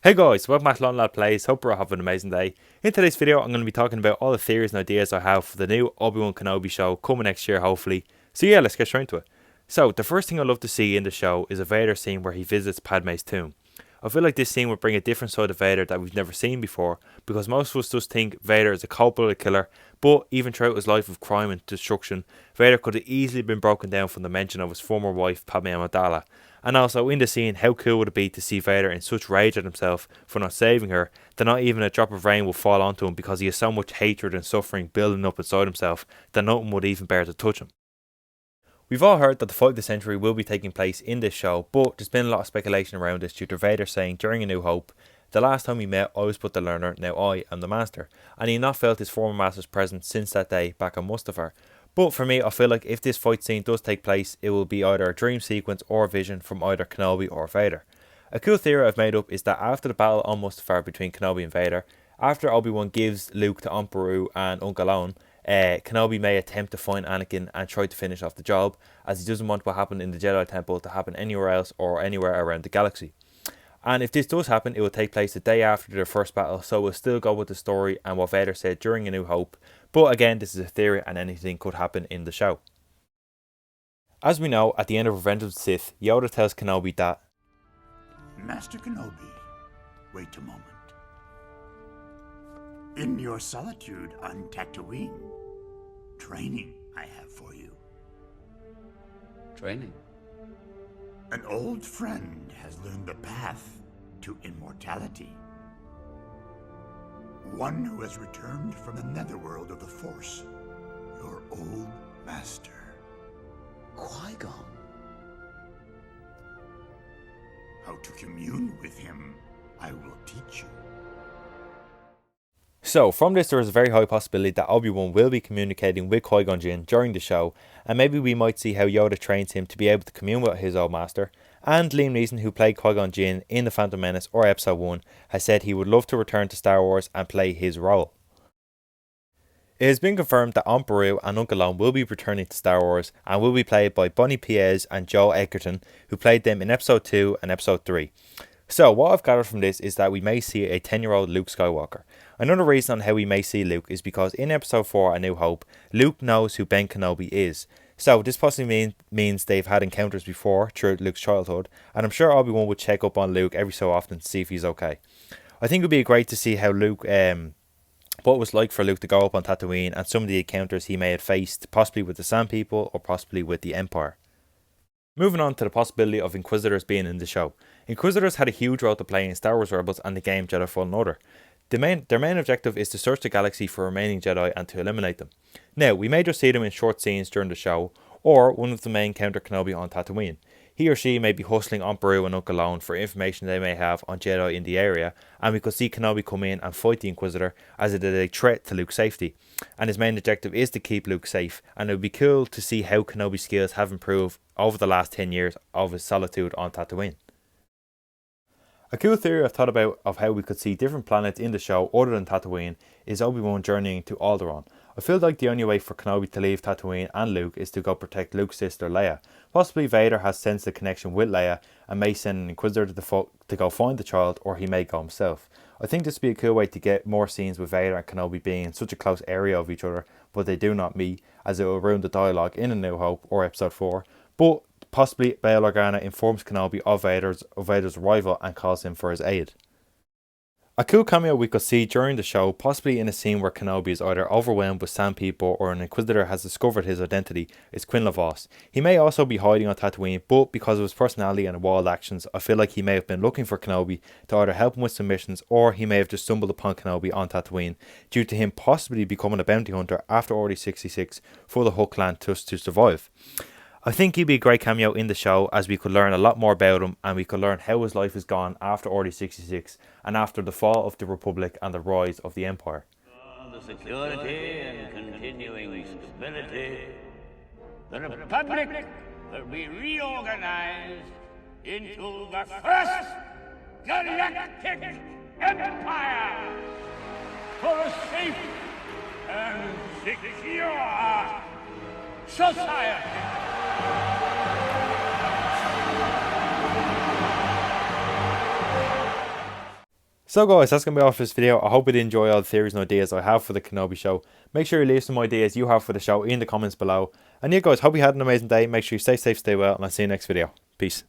Hey guys, welcome back to Long Lad Plays. Hope you're all having an amazing day. In today's video, I'm going to be talking about all the theories and ideas I have for the new Obi-Wan Kenobi show coming next year, hopefully. So yeah, let's get straight into it. So, the first thing I'd love to see in the show is a Vader scene where he visits Padme's tomb. I feel like this scene would bring a different side of Vader that we've never seen before, because most of us just think Vader is a cold-blooded killer, but even throughout his life of crime and destruction, Vader could have easily been broken down from the mention of his former wife, Padme Amidala. And also in the scene, how cool would it be to see Vader in such rage at himself for not saving her that not even a drop of rain will fall onto him because he has so much hatred and suffering building up inside himself that nothing would even bear to touch him. We've all heard that the fight of the century will be taking place in this show, but there's been a lot of speculation around this due to Vader saying during A New Hope, "The last time we met, I was but the learner, now I am the master," and he had not felt his former master's presence since that day back on Mustafar. But for me, I feel like if this fight scene does take place, it will be either a dream sequence or a vision from either Kenobi or Vader. A cool theory I've made up is that after the battle on Mustafar between Kenobi and Vader, after Obi-Wan gives Luke to Aunt Beru and Uncle Owen, Kenobi may attempt to find Anakin and try to finish off the job, as he doesn't want what happened in the Jedi Temple to happen anywhere else or anywhere around the galaxy. And if this does happen, it will take place the day after their first battle, so we'll still go with the story and what Vader said during A New Hope, but again, this is a theory and anything could happen in the show. As we know, at the end of Revenge of the Sith, Yoda tells Kenobi that, "Master Kenobi, wait a moment. In your solitude on Tatooine, training I have for you. Training? An old friend has learned the path to immortality. One who has returned from the netherworld of the Force, your old master. Qui-Gon? How to commune with him, I will teach you." So, from this there is a very high possibility that Obi-Wan will be communicating with QuiGon Jinn during the show, and maybe we might see how Yoda trains him to be able to commune with his old master. And Liam Neeson, who played Qui-Gon Jinn in The Phantom Menace or Episode 1, has said he would love to return to Star Wars and play his role. It has been confirmed that Aunt Beru and Uncle Owen will be returning to Star Wars and will be played by Bonnie Piez and Joel Edgerton, who played them in Episode 2 and Episode 3. So, what I've gathered from this is that we may see a 10-year-old Luke Skywalker. Another reason on how we may see Luke is because in Episode 4, A New Hope, Luke knows who Ben Kenobi is. So, this possibly means they've had encounters before throughout Luke's childhood, and I'm sure Obi-Wan would check up on Luke every so often to see if he's okay. I think it would be great to see how Luke, what it was like for Luke to go up on Tatooine and some of the encounters he may have faced, possibly with the Sand People or possibly with the Empire. Moving on to the possibility of Inquisitors being in the show. Inquisitors had a huge role to play in Star Wars Rebels and the game Jedi Fallen Order. Their main objective is to search the galaxy for remaining Jedi and to eliminate them. Now, we may just see them in short scenes during the show, or one of them may encounter Kenobi on Tatooine. He or she may be hustling Aunt Beru and Uncle Owen for information they may have on Jedi in the area, and we could see Kenobi come in and fight the Inquisitor as it is a threat to Luke's safety. And his main objective is to keep Luke safe, and it would be cool to see how Kenobi's skills have improved over the last 10 years of his solitude on Tatooine. A cool theory I've thought about of how we could see different planets in the show other than Tatooine is Obi-Wan journeying to Alderaan. I feel like the only way for Kenobi to leave Tatooine and Luke is to go protect Luke's sister Leia. Possibly Vader has sensed the connection with Leia and may send an Inquisitor to go find the child, or he may go himself. I think this would be a cool way to get more scenes with Vader and Kenobi being in such a close area of each other, but they do not meet, as it will ruin the dialogue in A New Hope or Episode 4. But possibly Bail Organa informs Kenobi of Vader's arrival and calls him for his aid. A cool cameo we could see during the show, possibly in a scene where Kenobi is either overwhelmed with Sand People or an Inquisitor has discovered his identity, is Quinlan Vos. He may also be hiding on Tatooine, but because of his personality and wild actions, I feel like he may have been looking for Kenobi to either help him with some missions, or he may have just stumbled upon Kenobi on Tatooine, due to him possibly becoming a bounty hunter after Order 66 for the Hutt clan to survive. I think he'd be a great cameo in the show, as we could learn a lot more about him and we could learn how his life has gone after Order 66 and after the fall of the Republic and the rise of the Empire. The security and continuing stability, the Republic will be reorganized into the first galactic empire for a safe and secure society. So guys, that's going to be all for this video. I hope you did enjoy all the theories and ideas I have for the Kenobi show. Make sure you leave some ideas you have for the show in the comments below. And yeah guys, hope you had an amazing day. Make sure you stay safe, stay well, and I'll see you next video. Peace.